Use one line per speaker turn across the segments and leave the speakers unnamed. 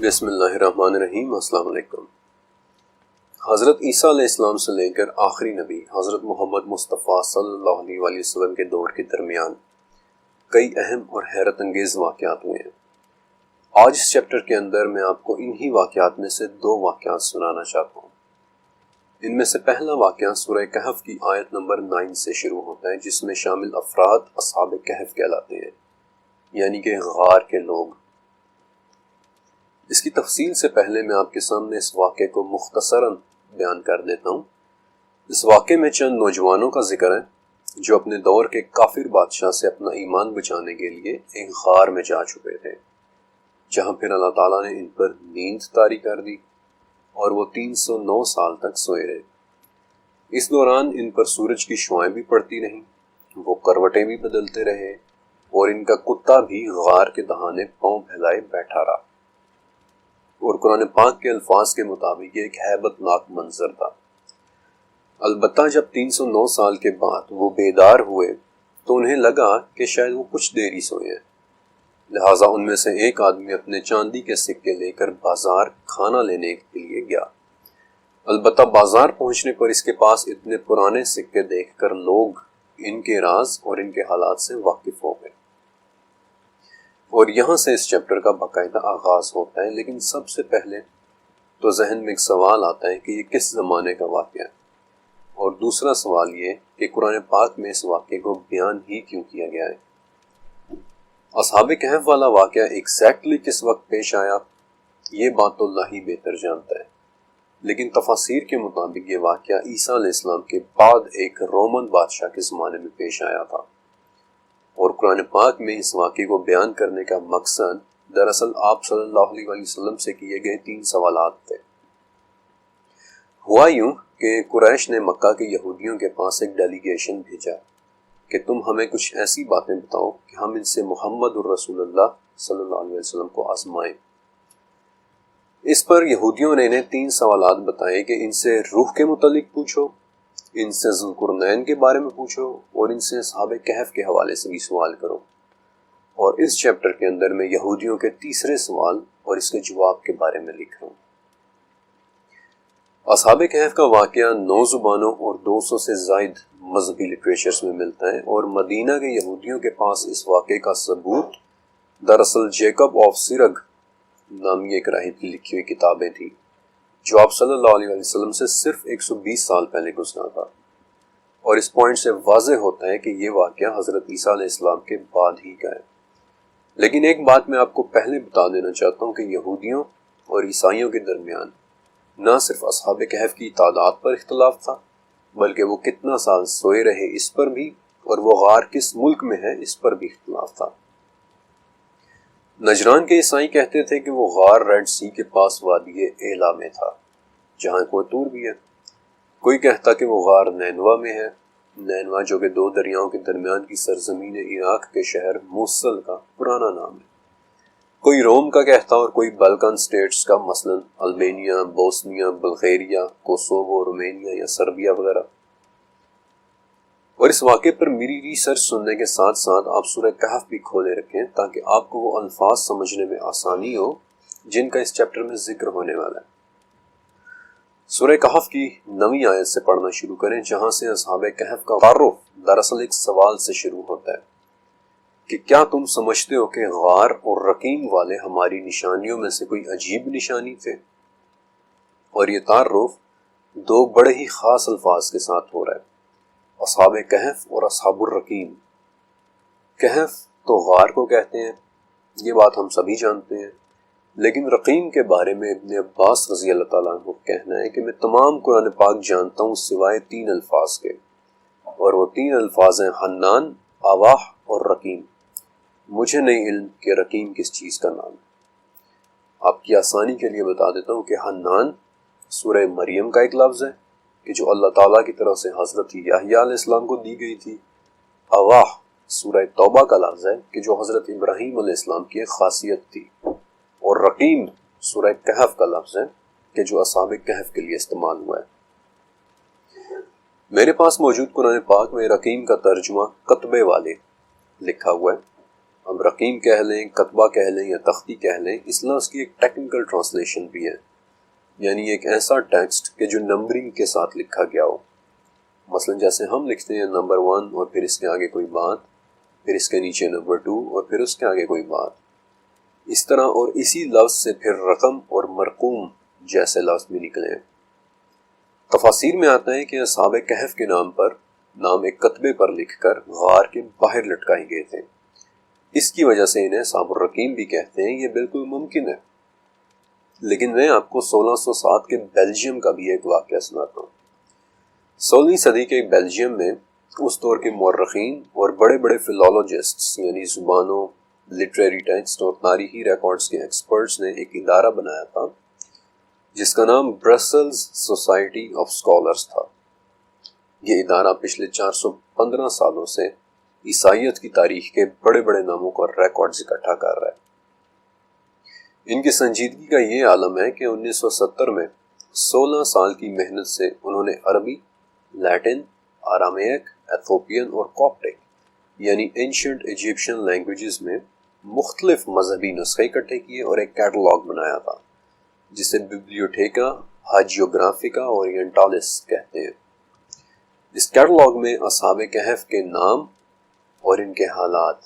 بسم اللہ الرحمن الرحیم۔ السلام علیکم۔ حضرت عیسیٰ علیہ السلام سے لے کر آخری نبی حضرت محمد مصطفیٰ صلی اللہ علیہ وسلم کے دور کے درمیان کئی اہم اور حیرت انگیز واقعات ہوئے ہیں۔ آج اس چیپٹر کے اندر میں آپ کو انہی واقعات میں سے دو واقعات سنانا چاہتا ہوں۔ ان میں سے پہلا واقعہ سورہ کہف کی آیت نمبر 9 سے شروع ہوتا ہے، جس میں شامل افراد اصحاب کہف کہلاتے ہیں، یعنی کہ غار کے لوگ۔ اس کی تفصیل سے پہلے میں آپ کے سامنے اس واقعے کو مختصراً بیان کر دیتا ہوں۔ اس واقعے میں چند نوجوانوں کا ذکر ہے جو اپنے دور کے کافر بادشاہ سے اپنا ایمان بچانے کے لیے ایک غار میں جا چکے تھے، جہاں پھر اللہ تعالیٰ نے ان پر نیند طاری کر دی اور وہ 309 سال تک سوئے رہے۔ اس دوران ان پر سورج کی شعائیں بھی پڑتی رہیں، وہ کروٹیں بھی بدلتے رہے اور ان کا کتا بھی غار کے دہانے پاؤں پھیلائے بیٹھا رہا۔ اور قرآن پاک کے الفاظ کے مطابق یہ ایک ہیبت ناک منظر تھا۔ البتہ جب 309 سال کے بعد وہ بیدار ہوئے تو انہیں لگا کہ شاید وہ کچھ دیر ہی سوئے ہیں، لہٰذا ان میں سے ایک آدمی اپنے چاندی کے سکے لے کر بازار کھانا لینے کے لیے گیا۔ البتہ بازار پہنچنے پر اس کے پاس اتنے پرانے سکے دیکھ کر لوگ ان کے راز اور ان کے حالات سے واقف ہو گئے۔ اور یہاں سے اس چیپٹر کا باقاعدہ آغاز ہوتا ہے، لیکن سب سے پہلے تو ذہن میں ایک سوال آتا ہے کہ یہ کس زمانے کا واقعہ ہے، اور دوسرا سوال یہ کہ قرآن پاک میں اس واقعے کو بیان ہی کیوں کیا گیا ہے۔ اصحاب کہف والا واقعہ ایگزیکٹلی کس وقت پیش آیا، یہ بات تو اللہ ہی بہتر جانتا ہے، لیکن تفاسیر کے مطابق یہ واقعہ عیسیٰ علیہ السلام کے بعد ایک رومن بادشاہ کے زمانے میں پیش آیا تھا، اور قرآن پاک میں اس واقعے کو بیان کرنے کا مقصد دراصل آپ صلی اللہ علیہ وسلم سے کیے گئے 3 سوالات تھے۔ ہوا یوں کہ قریش نے مکہ کے یہودیوں کے پاس ایک ڈیلیگیشن بھیجا کہ تم ہمیں کچھ ایسی باتیں بتاؤ کہ ہم ان سے محمد الرسول اللہ صلی اللہ علیہ وسلم کو آزمائیں۔ اس پر یہودیوں نے انہیں 3 سوالات بتائے کہ ان سے روح کے متعلق پوچھو، ان سے ذوالقرنین کے بارے میں پوچھو، اور ان سے اصحاب کہف کے حوالے سے بھی سوال کرو۔ اور اس چیپٹر کے اندر میں یہودیوں کے تیسرے سوال اور اس کے جواب کے بارے میں لکھ رہا ہوں۔ اصحاب کہف کا واقعہ 9 زبانوں اور 200 سے زائد مذہبی لٹریچرز میں ملتا ہے، اور مدینہ کے یہودیوں کے پاس اس واقعے کا ثبوت دراصل جیکب آف سرگ نامی ایک راہب کی لکھی ہوئی کتابیں تھیں، جو آپ صلی اللہ علیہ وسلم سے صرف 120 سال پہلے گزرا تھا۔ اور اس پوائنٹ سے واضح ہوتا ہے کہ یہ واقعہ حضرت عیسیٰ علیہ السلام کے بعد ہی کا ہے۔ لیکن ایک بات میں آپ کو پہلے بتا دینا چاہتا ہوں کہ یہودیوں اور عیسائیوں کے درمیان نہ صرف اصحاب کہف کی تعداد پر اختلاف تھا، بلکہ وہ کتنا سال سوئے رہے اس پر بھی، اور وہ غار کس ملک میں ہے اس پر بھی اختلاف تھا۔ نجران کے عیسائی کہتے تھے کہ وہ غار ریڈ سی کے پاس وادی ایلا میں تھا، جہاں کوہ طور بھی ہے۔ کوئی کہتا کہ وہ غار نینوا میں ہے، نینوا جو کہ 2 دریاؤں کے درمیان کی سرزمین عراق کے شہر موصل کا پرانا نام ہے۔ کوئی روم کا کہتا اور کوئی بلکان سٹیٹس کا، مثلا البینیا، بوسنیا، بلغیریا، کوسوو، رومینیا یا سربیا وغیرہ۔ اور اس واقعے پر میری ریسرچ سننے کے ساتھ ساتھ آپ سورہ کہف بھی کھولے رکھیں تاکہ آپ کو وہ الفاظ سمجھنے میں آسانی ہو جن کا اس چیپٹر میں ذکر ہونے والا ہے۔ سورہ کہف کی 9ویں آیت سے پڑھنا شروع کریں، جہاں سے اصحاب کہف کا تعارف دراصل ایک سوال سے شروع ہوتا ہے کہ کیا تم سمجھتے ہو کہ غار اور رقیم والے ہماری نشانیوں میں سے کوئی عجیب نشانی تھے؟ اور یہ تعارف 2 بڑے ہی خاص الفاظ کے ساتھ ہو رہا ہے، اصحاب کہف اور اصحاب الرقیم۔ کہف تو غار کو کہتے ہیں، یہ بات ہم سبھی جانتے ہیں، لیکن رقیم کے بارے میں ابن عباس رضی اللہ تعالیٰ عنہ کہنا ہے کہ میں تمام قرآن پاک جانتا ہوں سوائے 3 الفاظ کے، اور وہ 3 الفاظ ہیں حنان، اواح اور رقیم۔ مجھے نہیں علم کہ رقیم کس چیز کا نام ہے۔ آپ کی آسانی کے لیے بتا دیتا ہوں کہ حنان سورہ مریم کا ایک لفظ ہے کہ جو اللہ تعالیٰ کی طرف سے حضرت یحییٰ علیہ السلام کو دی گئی تھی۔ اواح سورہ توبہ کا لفظ ہے کہ جو حضرت ابراہیم علیہ السلام کی ایک خاصیت تھی، اور رقیم سورہ کہف کا لفظ ہے کہ جو اصحاب کہف کے لیے استعمال ہوا ہے۔ میرے پاس موجود قرآن پاک میں رقیم کا ترجمہ کتبے والے لکھا ہوا ہے، اب رقیم کہہ لیں، کتبہ کہہ لیں یا تختی کہہ لیں، اس لفظ کی ایک ٹیکنیکل ٹرانسلیشن بھی ہے، یعنی ایک ایسا ٹیکسٹ کہ جو نمبرنگ کے ساتھ لکھا گیا ہو۔ مثلا جیسے ہم لکھتے ہیں نمبر 1 اور پھر اس کے آگے کوئی بات، پھر اس کے نیچے نمبر 2 اور پھر اس کے آگے کوئی بات، اس طرح، اور اسی لفظ سے پھر رقم اور مرقوم جیسے لفظ بھی نکلے ہیں۔ تفاسیر میں آتا ہے کہ اصحاب کہف کے نام ایک کتبے پر لکھ کر غار کے باہر لٹکائے گئے تھے، اس کی وجہ سے انہیں اصحاب الرقیم بھی کہتے ہیں۔ یہ بالکل ممکن ہے، لیکن میں آپ کو 1607 کے بیلجیم کا بھی ایک واقعہ سناتا ہوں۔ 16ویں صدی کے بیلجیم میں اس دور کے مورخین اور بڑے بڑے فلالوجسٹس یعنی زبانوں، لٹریری ٹیکسٹ اور تاریخی ریکارڈز کے ایکسپرٹس نے ایک ادارہ بنایا تھا جس کا نام برسلز سوسائٹی آف اسکالرز تھا۔ یہ ادارہ پچھلے 415 سالوں سے عیسائیت کی تاریخ کے بڑے بڑے ناموں کا ریکارڈز اکٹھا کر رہا ہے۔ ان کی سنجیدگی کا یہ عالم ہے کہ 1970 میں 16 سال کی محنت سے انہوں نے عربی، لیٹن، آرامیک، ایتھوپین اور کوپٹک یعنی اینشنٹ ایجپشن لینگویجز میں مختلف مذہبی نسخے اکٹھے کیے اور ایک کیٹلاگ بنایا تھا جسے ببلیوٹیکا ہاجیوگرافیکا اورینٹالس کہتے ہیں۔ اس کیٹلاگ میں اصحاب کہف کے نام اور ان کے حالات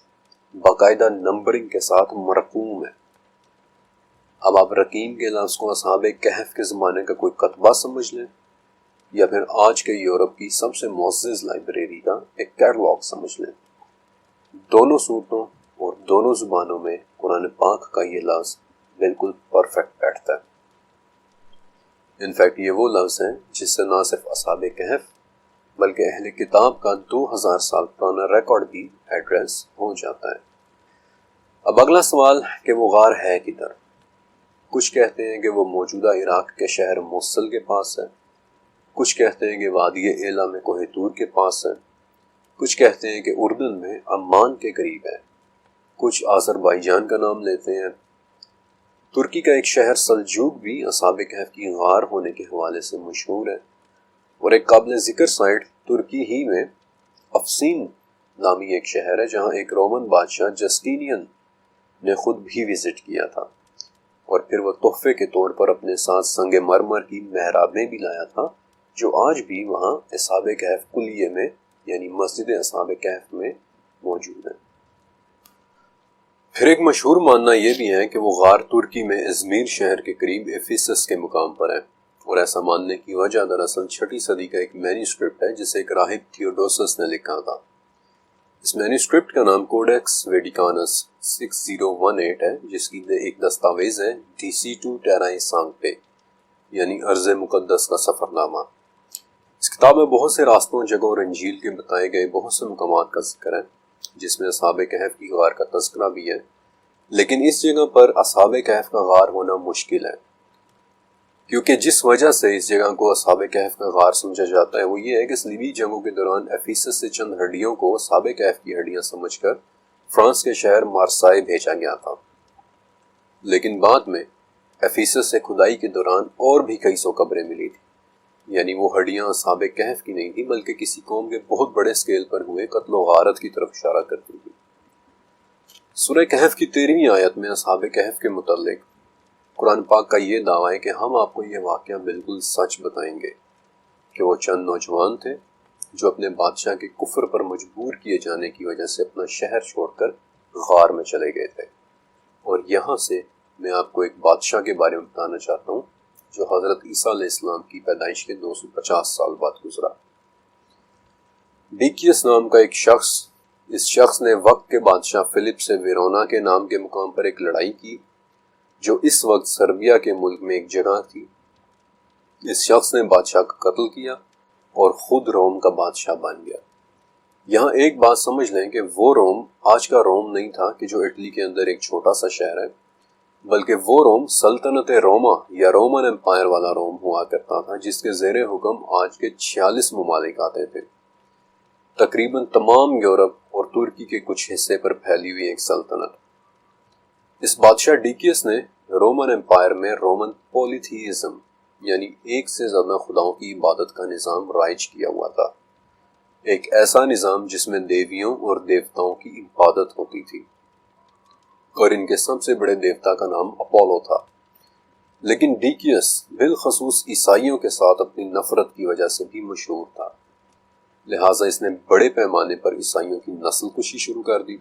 باقاعدہ نمبرنگ کے ساتھ مرقوم ہے۔ اب آپ رقیم کے لفظ کو اصحاب کہف کے زمانے کا کوئی کتبہ سمجھ لیں یا پھر آج کے یورپ کی سب سے معزز لائبریری کا ایک کیٹلاگ سمجھ لیں، دونوں صورتوں اور دونوں زبانوں میں قرآن پاک کا یہ لفظ بالکل پرفیکٹ بیٹھتا ہے۔ انفیکٹ یہ وہ لفظ ہیں جس سے نہ صرف اصحاب کہف بلکہ اہل کتاب کا 2000 سال پرانا ریکارڈ بھی ایڈریس ہو جاتا ہے۔ اب اگلا سوال کہ وہ غار ہے کدھر؟ کچھ کہتے ہیں کہ وہ موجودہ عراق کے شہر موصل کے پاس ہے، کچھ کہتے ہیں کہ وادی ایلا میں کوہ طور کے پاس ہے، کچھ کہتے ہیں کہ اردن میں عمان کے قریب ہے، کچھ آذربائیجان کا نام لیتے ہیں۔ ترکی کا ایک شہر سلجوق بھی اصحاب کہف کی غار ہونے کے حوالے سے مشہور ہے، اور ایک قابل ذکر سائٹ ترکی ہی میں افسین نامی ایک شہر ہے جہاں ایک رومن بادشاہ جسٹینین نے خود بھی وزٹ کیا تھا، اور پھر وہ تحفے کے طور پر اپنے ساتھ سنگ مرمر کی محرابیں بھی لایا تھا جو آج بھی وہاں اصحاب کہف کلیے میں یعنی مسجد اصحاب کہف میں موجود ہیں۔ پھر ایک مشہور ماننا یہ بھی ہے کہ وہ غار ترکی میں ازمیر شہر کے قریب ایفیسس کے مقام پر ہے، اور ایسا ماننے کی وجہ دراصل 6 صدی کا ایک مینیوسکرپٹ ہے جسے ایک راہب تھیوڈوسس نے لکھا تھا۔ اس مینیوسکرپٹ کا نام کوڈیکس ویڈیکانس 6018 ہے، جس کی ایک دستاویز ہے DC2 ٹیرائی سانگپے یعنی ارض مقدس کا سفر نامہ۔ اس کتاب میں بہت سے راستوں، جگہوں اور انجیل کے بتائے گئے بہت سے مقامات کا ذکر ہے جس میں اصحاب کہف کی غار کا تذکرہ بھی ہے، لیکن اس جگہ پر اصحاب کہف کا غار ہونا مشکل ہے، کیونکہ جس وجہ سے اس جگہ کو اصحاب کہف کا غار سمجھا جاتا ہے وہ یہ ہے کہ صلیبی جنگوں کے دوران ایفیسس سے چند ہڈیوں کو اصحاب کہف کی ہڈیاں سمجھ کر فرانس کے شہر مارسائے بھیجا گیا تھا، لیکن بعد میں ایفیسس سے کھدائی کے دوران اور بھی کئی سو قبریں ملی تھی، یعنی وہ ہڈیاں اصحاب کہف کی نہیں تھی بلکہ کسی قوم کے بہت بڑے اسکیل پر ہوئے قتل و غارت کی طرف اشارہ کرتی تھی۔ سورہ کہف کی 13ویں آیت میں اصحاب کہف کے متعلق قرآن پاک کا یہ دعویٰ ہے کہ ہم آپ کو یہ واقعہ بالکل سچ بتائیں گے کہ وہ چند نوجوان تھے جو اپنے بادشاہ کے کفر پر مجبور کیے جانے کی وجہ سے اپنا شہر چھوڑ کر غار میں چلے گئے تھے، اور یہاں سے میں آپ کو ایک بادشاہ کے بارے میں بتانا چاہتا ہوں جو حضرت عیسیٰ علیہ السلام کی پیدائش کے 250 سال بعد گزرا۔ ڈیکیس نام کا ایک شخص، اس شخص نے وقت کے بادشاہ فلپ سے ویرونا کے نام کے مقام پر ایک لڑائی کی جو اس وقت سربیا کے ملک میں ایک جگہ تھی۔ اس شخص نے بادشاہ کا قتل کیا اور خود روم کا بادشاہ بن گیا۔ یہاں ایک بات سمجھ لیں کہ وہ روم آج کا روم نہیں تھا کہ جو اٹلی کے اندر ایک چھوٹا سا شہر ہے، بلکہ وہ روم سلطنت روما یا رومن امپائر والا روم ہوا کرتا تھا جس کے زیر حکم آج کے 46 ممالک آتے تھے، تقریباً تمام یورپ اور ترکی کے کچھ حصے پر پھیلی ہوئی ایک سلطنت۔ اس بادشاہ ڈیکیس نے رومن امپائر میں رومن پولیتھیزم یعنی ایک سے زیادہ خداؤں کی عبادت کا نظام رائج کیا ہوا تھا، ایک ایسا نظام جس میں دیویوں اور دیوتاؤں کی عبادت ہوتی تھی۔ اور ان کے سب سے بڑے دیوتا کا نام اپولو تھا۔ لیکن ڈیکیس بالخصوص عیسائیوں کے ساتھ اپنی نفرت کی وجہ سے بھی مشہور تھا، لہٰذا اس نے بڑے پیمانے پر عیسائیوں کی نسل کشی شروع کر دی۔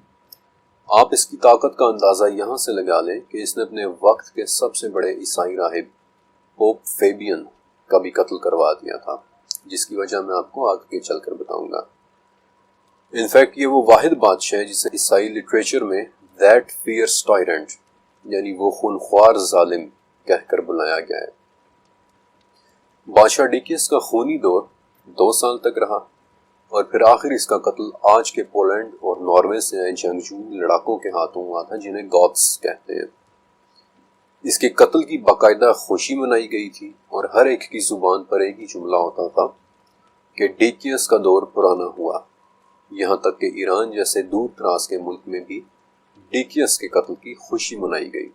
آپ اس کی طاقت کا اندازہ یہاں سے لگا لیں کہ اس نے اپنے وقت کے سب سے بڑے عیسائی راہب پوپ فیبین کا بھی قتل کروا دیا تھا، جس کی وجہ میں آپ کو آگے چل کر بتاؤں گا۔ انفیکٹ یہ وہ واحد بادشاہ ہے جسے عیسائی لٹریچر میں دیٹ فیئرس ٹائرنٹ یعنی وہ خونخوار ظالم کہہ کر بلایا گیا ہے۔ بادشاہ ڈیکیس کا خونی دور 2 سال تک رہا اور پھر آخر اس کا قتل آج کے پولینڈ اور ناروے سے آئے جنگجو لڑاکوں کے ہاتھوں ہوا تھا، جنہیں گوتس کہتے ہیں۔ اس کے قتل کی باقاعدہ خوشی منائی گئی تھی اور ہر ایک کی زبان پر ایک ہی جملہ ہوتا تھا کہ ڈیکیس کا دور پرانا ہوا، یہاں تک کہ ایران جیسے دور دراز کے ملک میں بھی ڈیکیس کے قتل کی خوشی منائی گئی۔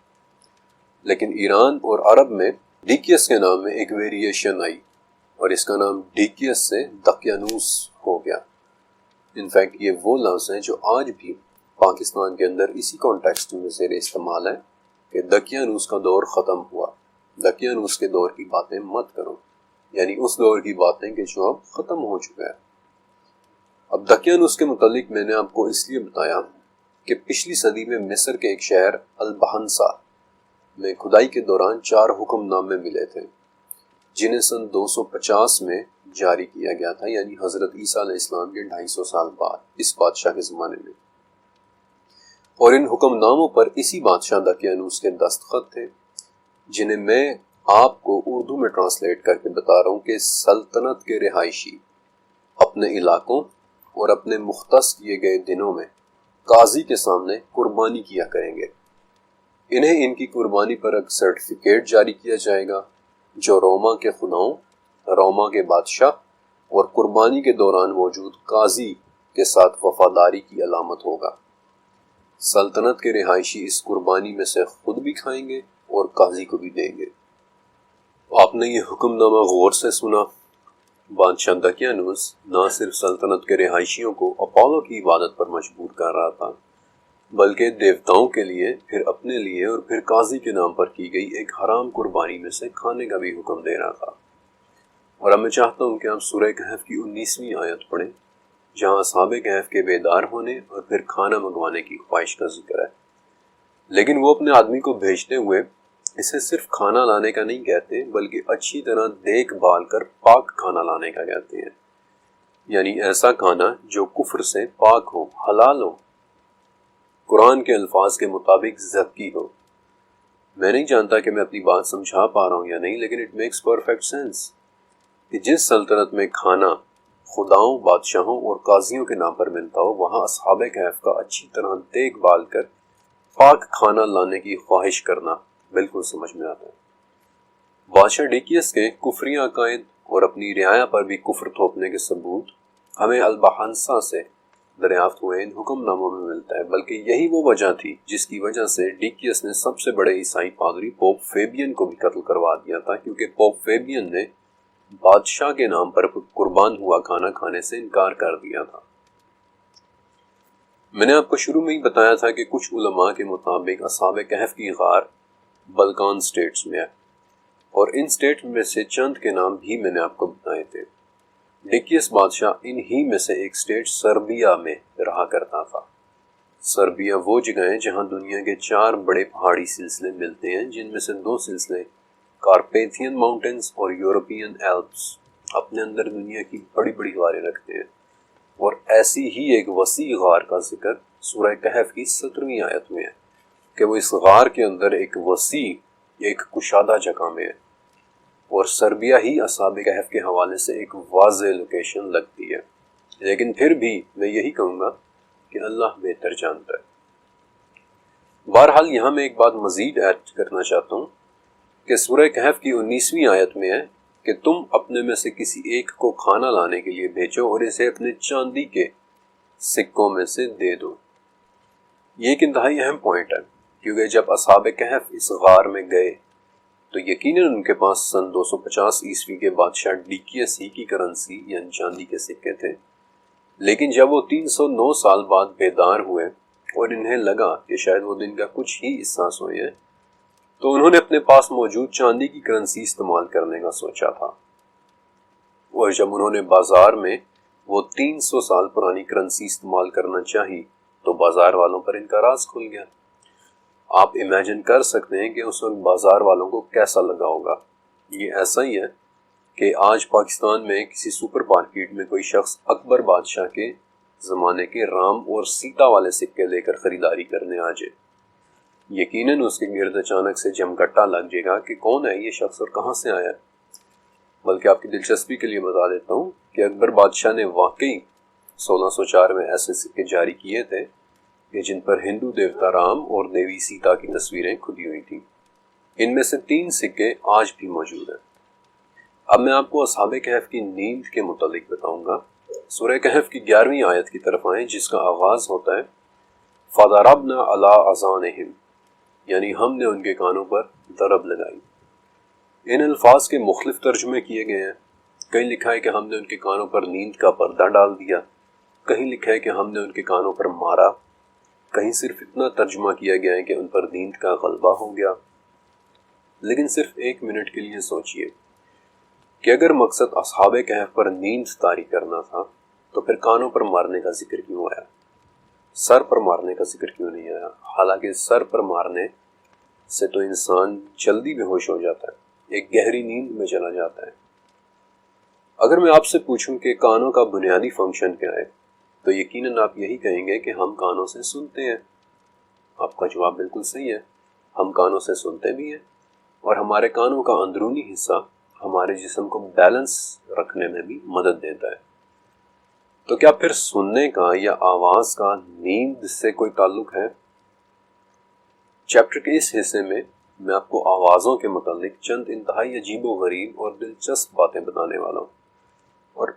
لیکن ایران اور عرب میں ڈیکیس کے نام میں ایک ویریشن آئی اور اس کا نام ڈیکیس سے دقیانوس ہو گیا۔ انفیکٹ یہ وہ لفظ ہیں جو آج بھی پاکستان کے اندر اسی کانٹیکسٹ میں زیر استعمال ہے کہ دقیانوس کا دور ختم ہوا، دقیانوس کے دور کی باتیں مت کرو، یعنی اس دور کی باتیں کہ جو اب ختم ہو چکا ہے۔ اب دقیانوس کے متعلق میں نے آپ کو اس لیے بتایا کہ پچھلی صدی میں مصر کے ایک شہر البحنسا میں کھدائی کے دوران 4 حکم نامے ملے تھے، جنہیں سن 250 میں جاری کیا گیا تھا، یعنی حضرت عیسیٰ علیہ السلام کے 250 سال بعد اس بادشاہ کے زمانے میں۔ اور ان حکم ناموں پر اسی بادشاہ دقیانوس کے دستخط تھے، جنہیں میں آپ کو اردو میں ٹرانسلیٹ کر کے بتا رہا ہوں کہ سلطنت کے رہائشی اپنے علاقوں اور اپنے مختص کیے گئے دنوں میں قاضی کے سامنے قربانی کیا کریں گے۔ انہیں ان کی قربانی پر ایک سرٹیفکیٹ جاری کیا جائے گا جو روما کے خداؤں، روما کے بادشاہ اور قربانی کے دوران موجود قاضی کے ساتھ وفاداری کی علامت ہوگا۔ سلطنت کے رہائشی اس قربانی میں سے خود بھی کھائیں گے اور قاضی کو بھی دیں گے۔ آپ نے یہ حکم نامہ غور سے سنا۔ بادشاہ دقیانوس نہ صرف سلطنت کے رہائشیوں کو اپولو کی عبادت پر مجبور کر رہا تھا، بلکہ دیوتاؤں کے لیے، پھر اپنے لیے اور پھر قاضی کے نام پر کی گئی ایک حرام قربانی میں سے کھانے کا بھی حکم دے رہا تھا۔ اور اب میں چاہتا ہوں کہ آپ سورہ کہف کی 19ویں آیت پڑھیں، جہاں اصحاب کہف کے بیدار ہونے اور پھر کھانا منگوانے کی خواہش کا ذکر ہے۔ لیکن وہ اپنے آدمی کو بھیجتے ہوئے اسے صرف کھانا لانے کا نہیں کہتے، بلکہ اچھی طرح دیکھ بھال کر پاک کھانا لانے کا کہتے ہیں، یعنی ایسا کھانا جو کفر سے پاک ہو، حلال ہو، قرآن کے الفاظ کے مطابق زکی ہو۔ میں نہیں جانتا کہ میں اپنی بات سمجھا پا رہا ہوں یا نہیں، لیکن اٹ میکس پرفیکٹ سینس کہ جس سلطنت میں کھانا خداؤں، بادشاہوں اور قاضیوں کے نام پر ملتا ہو، وہاں اصحاب کہف کا اچھی طرح دیکھ بھال کر پاک کھانا لانے کی خواہش کرنا بالکل سمجھ میں آتا ہے۔ بادشاہ ڈیکیس کے کفری عقائد اور اپنی رعایا پر بھی کفر تھوپنے کے ثبوت ہمیں البحنسا سے دریافت ہوئے ان حکم ناموں میں ملتا ہے، بلکہ یہی وہ وجہ تھی جس کی وجہ سے ڈیکیس نے سب سے بڑے عیسائی پادری پوپ فیبین کو بھی قتل کروا دیا تھا، کیونکہ پوپ فیبین نے بادشاہ کے نام پر قربان ہوا کھانا کھانے سے انکار کر دیا تھا۔ میں نے آپ کو شروع میں ہی بتایا تھا کہ کچھ علماء کے مطابق اصحاب کہف کی غار بلکان سٹیٹس میں ہے، اور ان سٹیٹ میں سے چند کے نام بھی میں نے آپ کو بتائے تھے۔ ڈیکیس بادشاہ انہی میں سے ایک سٹیٹ سربیا میں رہا کرتا تھا۔ سربیا وہ جگہ ہے جہاں دنیا کے 4 بڑے پہاڑی سلسلے ملتے ہیں، جن میں سے 2 سلسلے کارپیتھین ماؤنٹینز اور یورپین ایلپس اپنے اندر دنیا کی بڑی بڑی غاریں رکھتے ہیں، اور ایسی ہی ایک وسیع غار کا ذکر سورہ کہف کی 17ویں آیت میں ہے کہ وہ اس غار کے اندر ایک وسیع، ایک کشادہ جگہ میں ہے، اور سربیا ہی اصحاب کہف کے حوالے سے ایک واضح لوکیشن لگتی ہے۔ لیکن پھر بھی میں یہی کہوں گا کہ اللہ بہتر جانتا ہے۔ بہرحال یہاں میں ایک بات مزید ایڈ کرنا چاہتا ہوں کہ سورہ کہف کی 19ویں آیت میں ہے کہ تم اپنے میں سے کسی ایک کو کھانا لانے کے لیے بھیجو اور اسے اپنے چاندی کے سکوں میں سے دے دو۔ یہ ایک انتہائی اہم پوائنٹ ہے، کیونکہ جب اصحاب کہف اس غار میں گئے تو یقیناً ان کے پاس سن 250 عیسوی کے بادشاہ ڈیکیس ہی کی کرنسی یعنی چاندی کے سکے تھے، لیکن جب وہ 309 سال بعد بیدار ہوئے اور انہیں لگا کہ شاید وہ دن کا کچھ ہی حصہ سوئے ہیں، تو انہوں نے اپنے پاس موجود چاندی کی کرنسی استعمال کرنے کا سوچا تھا، اور جب انہوں نے بازار میں وہ 300 سال پرانی کرنسی استعمال کرنا چاہی تو بازار والوں پر ان کا راز کھل گیا۔ آپ امیجن کر سکتے ہیں کہ اس وقت بازار والوں کو کیسا لگا ہوگا۔ یہ ایسا ہی ہے کہ آج پاکستان میں کسی سپر مارکیٹ میں کوئی شخص اکبر بادشاہ کے زمانے کے رام اور سیتا والے سکے لے کر خریداری کرنے آ جائے، یقیناً اس کے گرد اچانک سے جمگٹا لگ جائے گا کہ کون ہے یہ شخص اور کہاں سے آیا ہے۔ بلکہ آپ کی دلچسپی کے لیے بتا دیتا ہوں کہ اکبر بادشاہ نے واقعی 1604 میں ایسے سکے جاری کیے تھے کہ جن پر ہندو دیوتا رام اور دیوی سیتا کی تصویریں کھدی ہوئی تھیں۔ ان میں سے 3 سکے آج بھی موجود ہیں۔ اب میں آپ کو اصحاب کہف کی نیند کے متعلق بتاؤں گا۔ سورہ کہف کی 11ویں آیت کی طرف آئیں، جس کا آغاز ہوتا ہے فَضَرَبْنَا عَلَىٰ أَذَانِهِمْ، یعنی ہم نے ان کے کانوں پر ضرب لگائی۔ ان الفاظ کے مختلف ترجمے کیے گئے ہیں۔ کہیں لکھا ہے کہ ہم نے ان کے کانوں پر نیند کا پردہ ڈال دیا، کہیں لکھا ہے کہ ہم نے ان کے کانوں پر مارا، کہیں صرف اتنا ترجمہ کیا گیا ہے کہ ان پر نیند کا غلبہ ہو گیا۔ لیکن صرف 1 منٹ کے لیے سوچئے کہ اگر مقصد اصحاب کہف پر نیند طاری کرنا تھا تو پھر کانوں پر مارنے کا ذکر کیوں آیا؟ سر پر مارنے کا ذکر کیوں نہیں آیا؟ حالانکہ سر پر مارنے سے تو انسان جلدی بے ہوش ہو جاتا ہے، ایک گہری نیند میں چلا جاتا ہے۔ اگر میں آپ سے پوچھوں کہ کانوں کا بنیادی فنکشن کیا ہے تو یقیناً آپ یہی کہیں گے کہ ہم کانوں سے سنتے ہیں۔ آپ کا جواب بالکل صحیح ہے، ہم کانوں سے سنتے بھی ہیں، اور ہمارے کانوں کا اندرونی حصہ ہمارے جسم کو بیلنس رکھنے میں بھی مدد دیتا ہے۔ تو کیا پھر سننے کا یا آواز کا نیند سے کوئی تعلق ہے؟ چیپٹر کے اس حصے میں آپ کو آوازوں کے متعلق چند انتہائی عجیب و غریب اور دلچسپ باتیں بتانے والا ہوں، اور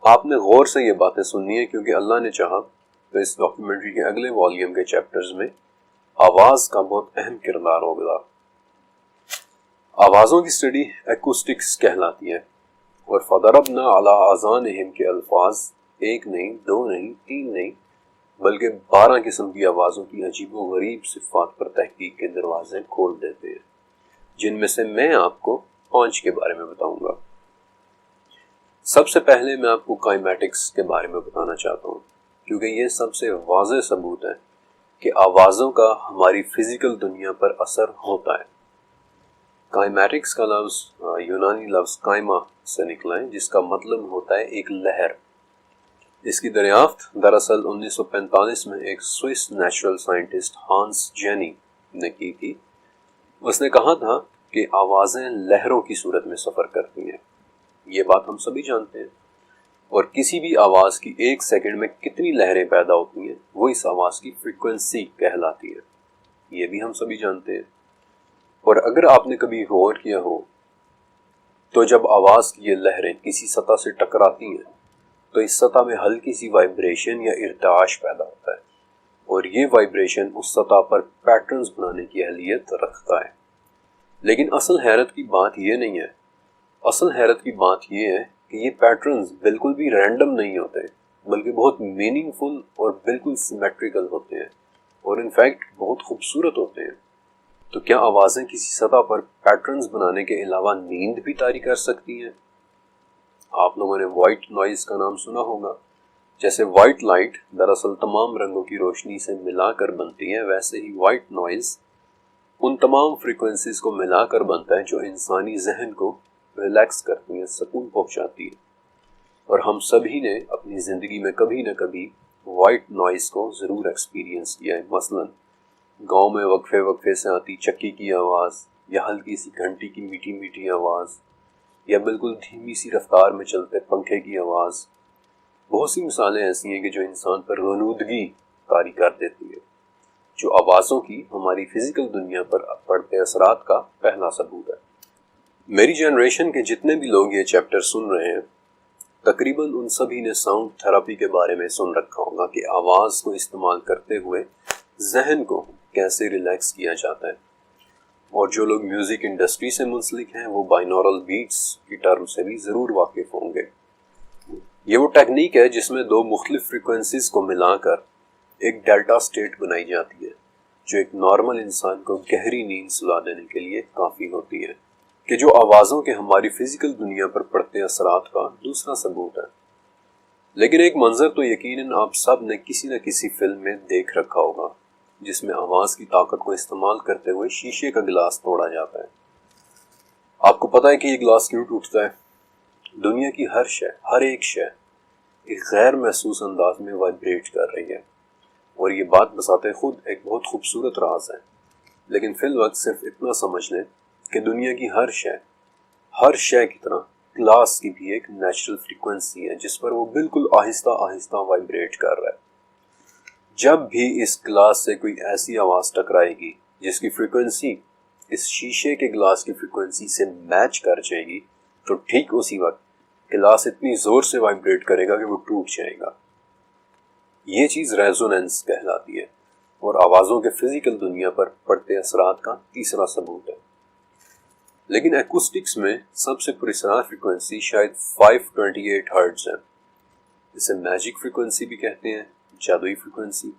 آپ نے غور سے یہ باتیں سننی ہے، کیونکہ اللہ نے چاہا تو اس ڈاکیومنٹری کے اگلے والیوم کے چیپٹرز میں آواز کا بہت اہم کردار ہوگا۔ آوازوں کی سٹڈی ایکوسٹکس کہلاتی ہے، اور فَضَرَبْنَا عَلَىٰ آذَانِهِمْ کے الفاظ 1 نہیں، 2 نہیں، 3 نہیں، بلکہ 12 قسم کی آوازوں کی عجیب و غریب صفات پر تحقیق کے دروازے کھول دیتے ہیں، جن میں سے میں آپ کو 5 کے بارے میں بتاؤں گا۔ سب سے پہلے میں آپ کو کائمیٹکس کے بارے میں بتانا چاہتا ہوں، کیونکہ یہ سب سے واضح ثبوت ہے کہ آوازوں کا ہماری فزیکل دنیا پر اثر ہوتا ہے۔ کائمیٹکس کا لفظ یونانی لفظ کائما سے نکلا ہے، جس کا مطلب ہوتا ہے ایک لہر۔ اس کی دریافت دراصل 1945 میں ایک سوئس نیچرل سائنٹسٹ ہانس جینی نے کی تھی۔ اس نے کہا تھا کہ آوازیں لہروں کی صورت میں سفر کرتی ہیں۔ یہ بات ہم سبھی جانتے ہیں، اور کسی بھی آواز کی 1 سیکنڈ میں کتنی لہریں پیدا ہوتی ہیں وہ اس آواز کی فریکوینسی کہلاتی ہے، یہ بھی ہم سبھی جانتے ہیں۔ اور اگر آپ نے کبھی غور کیا ہو تو جب آواز کی یہ لہریں کسی سطح سے ٹکراتی ہیں تو اس سطح میں ہلکی سی وائبریشن یا ارتعاش پیدا ہوتا ہے، اور یہ وائبریشن اس سطح پر پیٹرنز بنانے کی اہلیت رکھتا ہے۔ لیکن اصل حیرت کی بات یہ نہیں ہے، اصل حیرت کی بات یہ ہے کہ یہ پیٹرنز بالکل بھی رینڈم نہیں ہوتے، بلکہ بہت میننگ فل اور بالکل سیمیٹریکل ہوتے ہیں، اور انفیکٹ بہت خوبصورت ہوتے ہیں۔ تو کیا آوازیں کسی سطح پر پیٹرنز بنانے کے علاوہ نیند بھی طاری کر سکتی ہیں؟ آپ لوگوں نے وائٹ نوائز کا نام سنا ہوگا۔ جیسے وائٹ لائٹ دراصل تمام رنگوں کی روشنی سے ملا کر بنتی ہے، ویسے ہی وائٹ نوائز ان تمام فریکوینسیز کو ملا کر بنتا ہے جو انسانی ذہن کو ریلیکس کرتی ہیں، سکون پہنچاتی ہے۔ اور ہم سبھی نے اپنی زندگی میں کبھی نہ کبھی وائٹ نوائز کو ضرور ایکسپیرینس کیا ہے۔ مثلاً گاؤں میں وقفے وقفے سے آتی چکی کی آواز، یا ہلکی سی گھنٹی کی میٹھی میٹھی آواز، یا بالکل دھیمی سی رفتار میں چلتے پنکھے کی آواز۔ بہت سی مثالیں ایسی ہیں کہ جو انسان پر غنودگی طاری کر دیتی ہے، جو آوازوں کی ہماری فزیکل دنیا پر پڑتے اثرات کا پہلا ثبوت ہے۔ میری جنریشن کے جتنے بھی لوگ یہ چیپٹر سن رہے ہیں، تقریباً ان سبھی نے ساؤنڈ تھراپی کے بارے میں سن رکھا ہوگا کہ آواز کو استعمال کرتے ہوئے ذہن کو کیسے ریلیکس کیا جاتا ہے۔ اور جو لوگ میوزک انڈسٹری سے منسلک ہیں وہ بائنورل بیٹس کی ٹرم سے بھی ضرور واقف ہوں گے۔ یہ وہ ٹیکنیک ہے جس میں 2 مختلف فریکوینسیز کو ملا کر ایک ڈیلٹا سٹیٹ بنائی جاتی ہے جو ایک نارمل انسان کو گہری نیند سلا دینے کے لیے کافی ہوتی ہے، کہ جو آوازوں کے ہماری فزیکل دنیا پر پڑتے اثرات کا دوسرا ثبوت ہے۔ لیکن ایک منظر تو یقیناً آپ سب نے کسی نہ کسی فلم میں دیکھ رکھا ہوگا جس میں آواز کی طاقت کو استعمال کرتے ہوئے شیشے کا گلاس توڑا جاتا ہے۔ آپ کو پتہ ہے کہ یہ گلاس کیوں ٹوٹتا ہے؟ دنیا کی ہر ایک شے ایک غیر محسوس انداز میں وائبریٹ کر رہی ہے، اور یہ بات بذات خود ایک بہت خوبصورت راز ہے۔ لیکن فی الوقت صرف اتنا سمجھ لیں کہ دنیا کی ہر شے کی طرح گلاس کی بھی ایک نیچرل فریکوینسی ہے جس پر وہ بالکل آہستہ آہستہ وائبریٹ کر رہا ہے۔ جب بھی اس گلاس سے کوئی ایسی آواز ٹکرائے گی جس کی فریکوینسی اس شیشے کے گلاس کی فریکوینسی سے میچ کر جائے گی، تو ٹھیک اسی وقت گلاس اتنی زور سے وائبریٹ کرے گا کہ وہ ٹوٹ جائے گا۔ یہ چیز ریزوننس کہلاتی ہے، اور آوازوں کے فزیکل دنیا پر پڑتے اثرات کا تیسرا ثبوت ہے۔ لیکن ایکوسٹکس میں سب سے پراسرار فریکوینسی شاید 528 ہرٹز ہے۔ اسے میجک فریکوینسی بھی کہتے ہیں، جادوئی فریکوینسی۔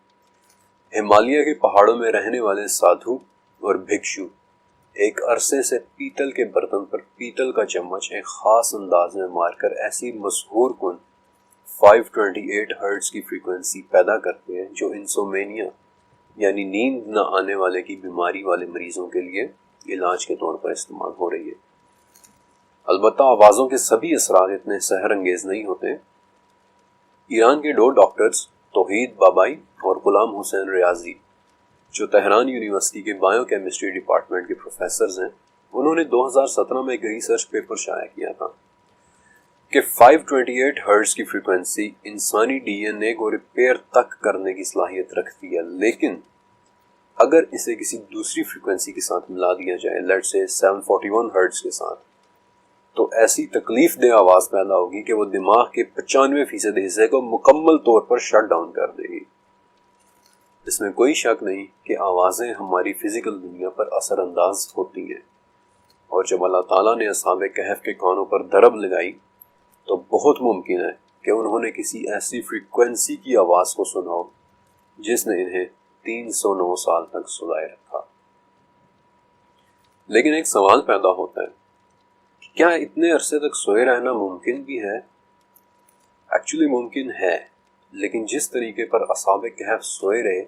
ہمالیہ کے پہاڑوں میں رہنے والے سادھو اور بھکشو ایک عرصے سے پیتل کے برتن پر پیتل کا چمچ ایک خاص انداز میں مار کر ایسی مسحور کن 528 ہرٹز کی فریکوینسی پیدا کرتے ہیں جو انسومینیا یعنی نیند نہ آنے والے کی بیماری والے مریضوں کے لیے علاج کے طور پر استعمال ہو رہی ہے۔ البتہ آوازوں کے سبھی اثرات اتنے سحر انگیز نہیں ہوتے۔ ایران کے 2 ڈاکٹرز توحید بابائی اور غلام حسین ریاضی جو تہران یونیورسٹی کے بائیو کیمسٹری ڈپارٹمنٹ کے پروفیسرز ہیں، انہوں نے 2017 میں ایک ریسرچ پیپر شائع کیا تھا کہ 528 ہرٹز کی فریکوینسی انسانی ڈی این اے کو ریپیئر تک کرنے کی صلاحیت رکھتی ہے، لیکن اگر اسے کسی دوسری فریکوینسی کے ساتھ ملا دیا جائے، لیٹس سے 741 ہرٹز کے ساتھ، تو ایسی تکلیف دہ آواز پیدا ہوگی کہ وہ دماغ کے 95% حصے کو مکمل طور پر شٹ ڈاؤن کر دے گی۔ اس میں کوئی شک نہیں کہ آوازیں ہماری فزیکل دنیا پر اثر انداز ہوتی ہیں، اور جب اللہ تعالیٰ نے اصحاب کہف کے کانوں پر ضرب لگائی تو بہت ممکن ہے کہ انہوں نے کسی ایسی فریکوینسی کی آواز کو سنا ہو جس نے انہیں 309 سال تک سلائے رکھا۔ لیکن ایک سوال پیدا ہوتا ہے، کیا اتنے عرصے تک سوئے رہنا ممکن بھی ہے؟ ایکچولی ممکن ہے، لیکن جس طریقے پر اصحاب کہف سوئے رہے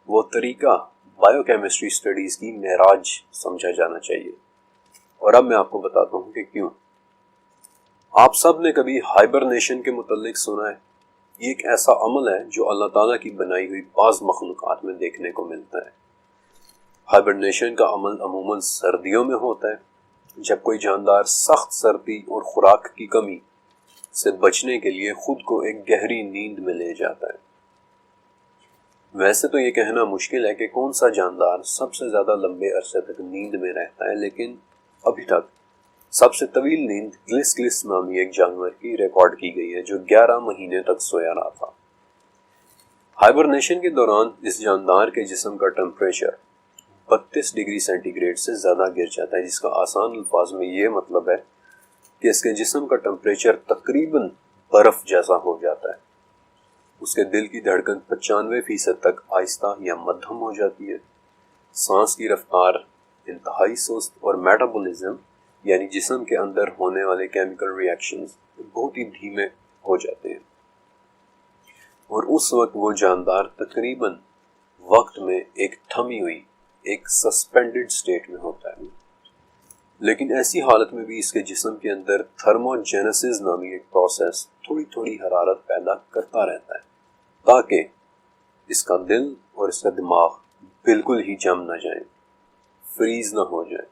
وہ طریقہ بائیو کیمسٹری سٹڈیز کی معراج سمجھا جانا چاہیے، اور اب میں آپ کو بتاتا ہوں کہ کیوں۔ آپ سب نے کبھی ہائبرنیشن کے متعلق سنا ہے؟ یہ ایک ایسا عمل ہے جو اللہ تعالیٰ کی بنائی ہوئی بعض مخلوقات میں دیکھنے کو ملتا ہے۔ ہائبرنیشن کا عمل عموماً سردیوں میں ہوتا ہے، جب کوئی جاندار سخت سردی اور خوراک کی کمی سے بچنے کے لیے خود کو ایک گہری نیند میں لے جاتا ہے۔ ویسے تو یہ کہنا مشکل ہے کہ کون سا جاندار سب سے زیادہ لمبے عرصے تک نیند میں رہتا ہے، لیکن ابھی تک سب سے طویل نیند گلس نامی ایک جانور کی ریکارڈ کی گئی ہے جو 11 مہینے تک سویا رہا تھا۔ ہائبرنیشن کے دوران اس جاندار کے جسم کا ٹمپریچر 32 ڈگری سینٹی گریڈ سے زیادہ گر جاتا ہے، جس کا آسان الفاظ میں یہ مطلب ہے کہ اس کے جسم کا ٹمپریچر تقریباً برف جیسا ہو جاتا ہے۔ اس کے دل کی دھڑکن 95% تک آہستہ یا مدھم ہو جاتی ہے، سانس کی رفتار انتہائی سست، اور میٹابولزم یعنی جسم کے اندر ہونے والے کیمیکل ری ایکشنز بہت ہی دھیمے ہو جاتے ہیں، اور اس وقت وہ جاندار تقریباً وقت میں ایک تھمی ہوئی ایک سسپینڈڈ سٹیٹ میں ہوتا ہے۔ لیکن ایسی حالت میں بھی اس کے جسم کے اندر تھرموجینیسس نامی ایک پروسیس تھوڑی تھوڑی حرارت پیدا کرتا رہتا ہے تاکہ اس کا دل اور اس کا دماغ بالکل ہی جم نہ جائیں، فریز نہ ہو جائیں۔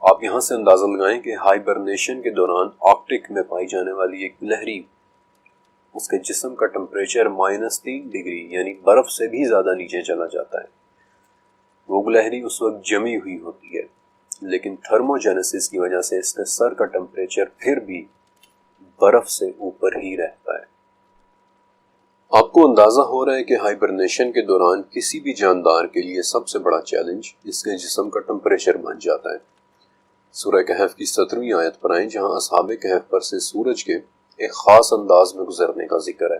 آپ یہاں سے اندازہ لگائیں کہ ہائبرنیشن کے دوران آرکٹک میں پائی جانے والی ایک گلہری، اس کے جسم کا ٹمپریچر -3 ڈگری یعنی برف سے بھی زیادہ نیچے چلا جاتا ہے۔ وہ گلہری اس وقت جمی ہوئی ہوتی ہے، لیکن تھرموجینیسس کی وجہ سے اس کے سر کا ٹمپریچر پھر بھی برف سے اوپر ہی رہتا ہے۔ آپ کو اندازہ ہو رہا ہے کہ ہائبرنیشن کے دوران کسی بھی جاندار کے لیے سب سے بڑا چیلنج اس کے جسم کا ٹمپریچر بن جاتا ہے۔ سورہ کہف کی 17ویں آیت پر آئیں، جہاں اصحاب کہف پر سے سورج کے ایک خاص انداز میں گزرنے کا ذکر ہے۔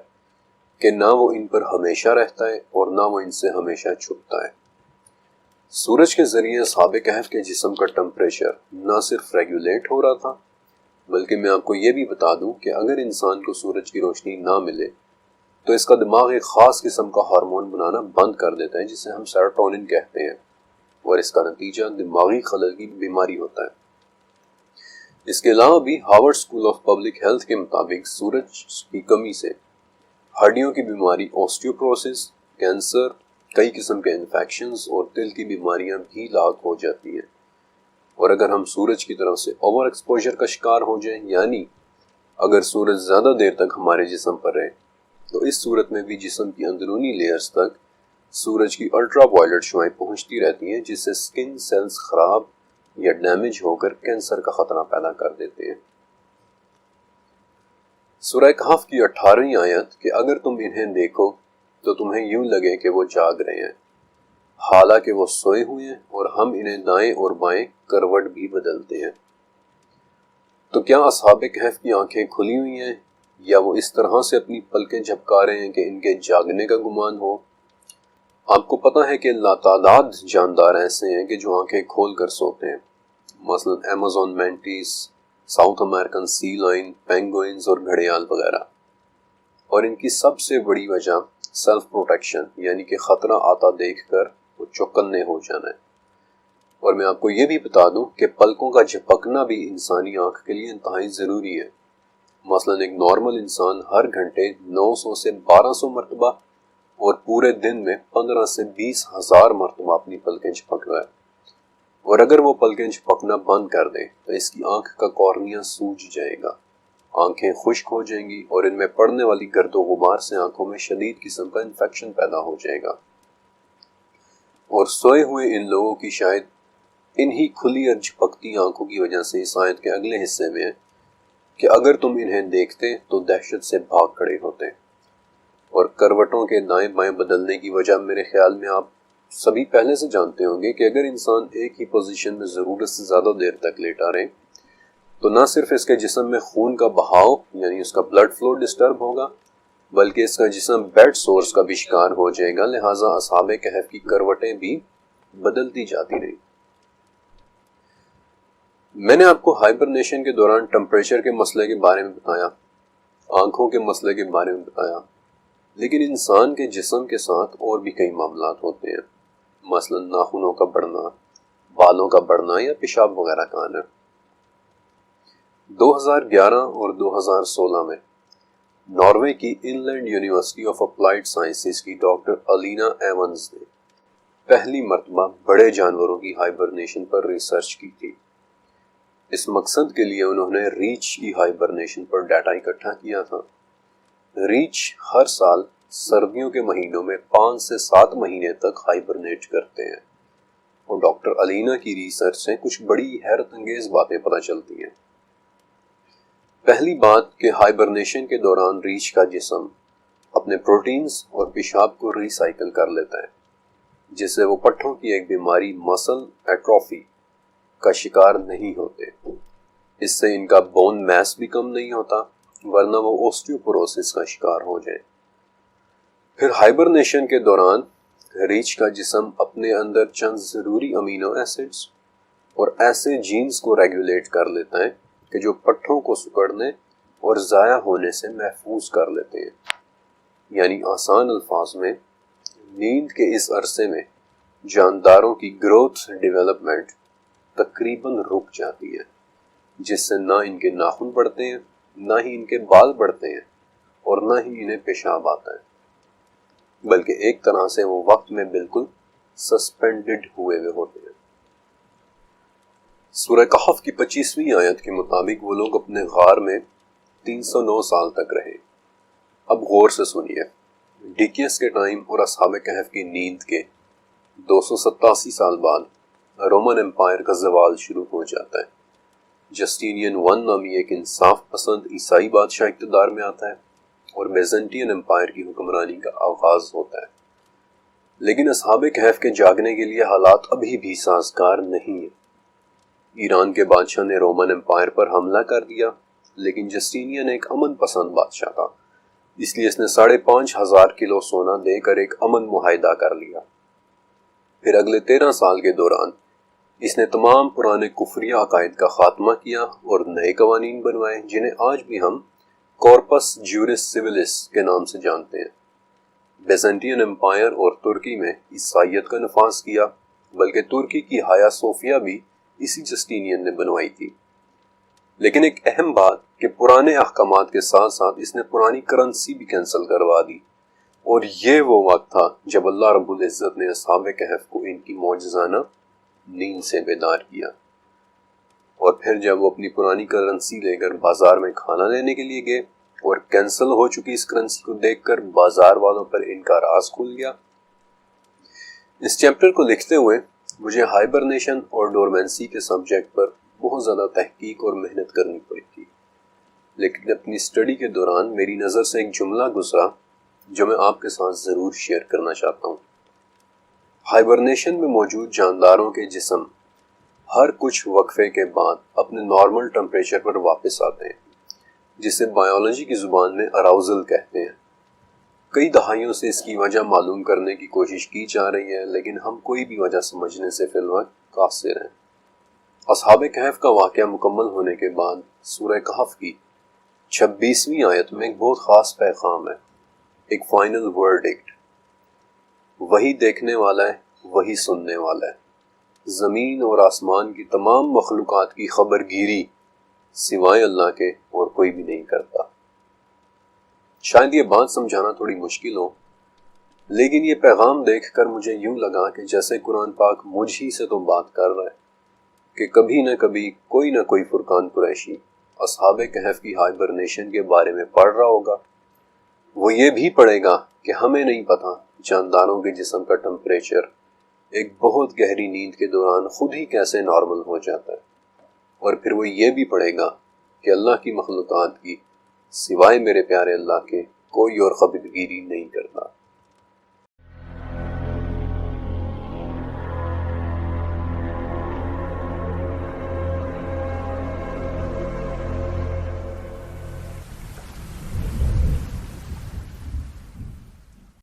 کہ نہ وہ ان پر ہمیشہ رہتا ہے اور نہ وہ ان سے ہمیشہ چھپتا ہے۔ سورج کے ذریعے اصحاب کہف کے جسم کا ٹمپریچر نہ صرف ریگولیٹ ہو رہا تھا، بلکہ میں آپ کو یہ بھی بتا دوں کہ اگر انسان کو سورج کی روشنی نہ ملے تو اس کا دماغ ایک خاص قسم کا ہارمون بنانا بند کر دیتا ہے جسے ہم سیروٹونن کہتے ہیں، اور اس کا نتیجہ دماغی خلل کی بیماری ہوتا ہے۔ اس کے علاوہ بھی Harvard school of public health کے مطابق سورج کی کمی سے ہڈیوں کی بیماری، اوسٹیوپروسس، کینسر، کئی قسم کے انفیکشنز اور دل کی بیماریاں بھی لاحق ہو جاتی ہیں۔ اور اگر ہم سورج کی طرف سے اوور ایکسپوجر کا شکار ہو جائیں، یعنی اگر سورج زیادہ دیر تک ہمارے جسم پر رہے، تو اس صورت میں بھی جسم کی اندرونی لیئرز تک سورج کی الٹرا وائلٹ شعاعیں پہنچتی رہتی ہیں، جس سے سکن سیلز خراب یا ڈیمیج ہو کر کینسر کا خطرہ پیدا کر دیتے ہیں۔ سورہ کہف کی 18ویں آیت کہ اگر تم انہیں دیکھو تو تمہیں یوں لگے کہ وہ جاگ رہے ہیں، حالانکہ وہ سوئے ہوئے ہیں، اور ہم انہیں دائیں اور بائیں کروٹ بھی بدلتے ہیں۔ تو کیا اصحاب کہف کی آنکھیں کھلی ہوئی ہیں، یا وہ اس طرح سے اپنی پلکیں جھپکا رہے ہیں کہ ان کے جاگنے کا گمان ہو؟ آپ کو پتہ ہے کہ لاتعداد جاندار ایسے ہیں کہ جو آنکھیں کھول کر سوتے ہیں، مثلا ایمیزون مینٹیز، ساؤتھ امریکن سی لائن، پینگوئنز اور گھڑیال وغیرہ۔ اور ان کی سب سے بڑی وجہ سیلف پروٹیکشن، یعنی کہ خطرہ آتا دیکھ کر وہ چوکنے ہو جانا ہے۔ اور میں آپ کو یہ بھی بتا دوں کہ پلکوں کا جھپکنا بھی انسانی آنکھ کے لیے انتہائی ضروری ہے۔ مثلا ایک نارمل انسان ہر گھنٹے 900 سے 1200 مرتبہ اور پورے دن میں 15 سے 20,000 مرتبہ اپنی پلکیں جھپک رہا ہے، اور اگر وہ پلکیں جھپکنا بند کر دے تو اس کی آنکھ کا کارنیا سوج جائے گا، آنکھیں خشک ہو جائیں گی، اور ان میں پڑنے والی گرد و غبار سے آنکھوں میں شدید قسم کا انفیکشن پیدا ہو جائے گا۔ اور سوئے ہوئے ان لوگوں کی شاید انہی کھلی اور جھپکتی آنکھوں کی وجہ سے اس آیت کے اگلے حصے میں ہے کہ اگر تم انہیں دیکھتے تو دہشت سے بھاگ کھڑے ہوتے۔ اور کروٹوں کے دائیں بائیں بدلنے کی وجہ میرے خیال میں آپ سبھی پہلے سے جانتے ہوں گے کہ اگر انسان ایک ہی پوزیشن میں ضرورت سے زیادہ دیر تک لیٹا رہے تو نہ صرف اس کے جسم میں خون کا بہاؤ یعنی اس کا بلڈ فلو ڈسٹرب ہوگا، بلکہ اس کا جسم بیڈ سورس کا بھی شکار ہو جائے گا۔ لہٰذا اصحاب کہف کی کروٹیں بھی بدلتی جاتی رہی۔ میں نے آپ کو ہائبرنیشن کے دوران ٹمپریچر کے مسئلے کے بارے میں بتایا، آنکھوں کے مسئلے کے بارے میں بتایا، لیکن انسان کے جسم کے ساتھ اور بھی کئی معاملات ہوتے ہیں، مثلا ناخنوں کا بڑھنا، بالوں کا بڑھنا یا پیشاب وغیرہ کا آنا۔ 2011 اور 2016 میں ناروے کی Inland University of Applied Sciences کی ڈاکٹر الینا ایونز نے پہلی مرتبہ بڑے جانوروں کی ہائبرنیشن پر ریسرچ کی تھی۔ اس مقصد کے لیے انہوں نے ریچھ کی ہائبرنیشن پر ڈیٹا اکٹھا کیا تھا۔ ریچھ ہر سال سردیوں کے مہینوں میں 5 سے 7 مہینے تک ہائبرنیٹ کرتے ہیں، اور ڈاکٹر الینا کی ریسرچ سے کچھ بڑی حیرت انگیز باتیں پتہ چلتی ہیں۔ پہلی بات کہ ہائبرنیشن کے دوران ریچھ کا جسم اپنے پروٹینز اور پیشاب کو ری سائیکل کر لیتا ہے، جس سے وہ پٹھوں کی ایک بیماری مسل ایٹروفی کا شکار نہیں ہوتے۔ اس سے ان کا بون میس بھی کم نہیں ہوتا، ورنہ وہ اوسٹیوپروسس کا شکار ہو جائیں۔ پھر ہائبرنیشن کے دوران ریچھ کا جسم اپنے اندر چند ضروری امینو ایسڈز اور ایسے جینز کو ریگولیٹ کر لیتا ہے کہ جو پٹھوں کو سکڑنے اور ضائع ہونے سے محفوظ کر لیتے ہیں۔ یعنی آسان الفاظ میں، نیند کے اس عرصے میں جانداروں کی گروتھ ڈیولپمنٹ تقریباً رک جاتی ہے، جس سے نہ ان کے ناخن بڑھتے ہیں، نہ ہی ان کے بال بڑھتے ہیں، اور نہ ہی انہیں پیشاب آتا ہے، بلکہ ایک طرح سے وہ وقت میں بالکل سسپینڈڈ ہوئے ہوتے ہیں۔ سورہ کہف کی 25ویں آیت کے مطابق وہ لوگ اپنے غار میں 309 سال تک رہے۔ اب غور سے سنیے، ڈیکیس کے ٹائم اور اصحاب کہف کی نیند کے 287 سال بعد رومن امپائر کا زوال شروع ہو جاتا ہے۔ جسٹینین 1 نامی ایک انصاف پسند عیسائی بادشاہ اقتدار میں آتا ہے، اور بیزنٹین امپائر کی حکمرانی کا آغاز ہوتا ہے۔ لیکن اصحاب کہف کے جاگنے کے لیے حالات ابھی بھی سازگار نہیں ہیں۔ ایران کے بادشاہ نے رومن امپائر پر حملہ کر دیا، لیکن جسٹینین ایک امن پسند بادشاہ تھا، اس لیے اس نے 5,500 کلو سونا دے کر ایک امن معاہدہ کر لیا۔ پھر اگلے 13 سال کے دوران اس نے تمام پرانے کفری عقائد کا خاتمہ کیا اور نئے قوانین بنوائے جنہیں آج بھی ہم کارپس جیورس سیولس کے نام سے جانتے ہیں۔ بیزنٹین امپائر اور ترکی میں عیسائیت کا نفاذ کیا، بلکہ ترکی کی ہایا صوفیہ بھی اسی جسٹینین نے بنوائی تھی۔ لیکن ایک اہم بات کہ پرانے احکامات کے ساتھ ساتھ اس نے پرانی کرنسی بھی کینسل کروا دی، اور یہ وہ وقت تھا جب اللہ رب العزت نے اصحاب کہف کو ان کی معجزانہ نیند سے بیدار کیا۔ اور پھر جب وہ اپنی پرانی کرنسی لے کر بازار میں کھانا لینے کے لیے گئے اور کینسل ہو چکی اس کرنسی کو دیکھ کر بازار والوں پر ان کا راز کھل گیا۔ اس چیپٹر کو لکھتے ہوئے مجھے ہائبرنیشن اور ڈورمنسی کے سبجیکٹ پر بہت زیادہ تحقیق اور محنت کرنی پڑی تھی، لیکن اپنی اسٹڈی کے دوران میری نظر سے ایک جملہ گزرا جو میں آپ کے ساتھ ضرور شیئر کرنا چاہتا ہوں۔ ہائبرنیشن میں موجود جانداروں کے جسم ہر کچھ وقفے کے بعد اپنے نارمل ٹمپریچر پر واپس آتے ہیں، جسے بائیولوجی کی زبان میں اراؤزل کہتے ہیں۔ کئی دہائیوں سے اس کی وجہ معلوم کرنے کی کوشش کی جا رہی ہے، لیکن ہم کوئی بھی وجہ سمجھنے سے فی الوقت قاصر ہیں۔ اصحاب کہف کا واقعہ مکمل ہونے کے بعد سورہ کہف کی 26ویں آیت میں ایک بہت خاص پیغام ہے، ایک فائنل ورڈکٹ۔ وہی دیکھنے والا ہے، وہی سننے والا ہے، زمین اور آسمان کی تمام مخلوقات کی خبر گیری سوائے اللہ کے اور کوئی بھی نہیں کرتا۔ شاید یہ بات سمجھانا تھوڑی مشکل ہو، لیکن یہ پیغام دیکھ کر مجھے یوں لگا کہ جیسے قرآن پاک مجھ ہی سے تو بات کر رہا ہے کہ کبھی نہ کبھی کوئی نہ کوئی فرقان قریشی اصحاب کہف کی ہائبرنیشن کے بارے میں پڑھ رہا ہوگا۔ وہ یہ بھی پڑھے گا کہ ہمیں نہیں پتا جانداروں کے جسم کا ٹمپریچر ایک بہت گہری نیند کے دوران خود ہی کیسے نارمل ہو جاتا ہے، اور پھر وہ یہ بھی پڑھے گا کہ اللہ کی مخلوقات کی سوائے میرے پیارے اللہ کے کوئی اور خبرگیری نہیں کرتا۔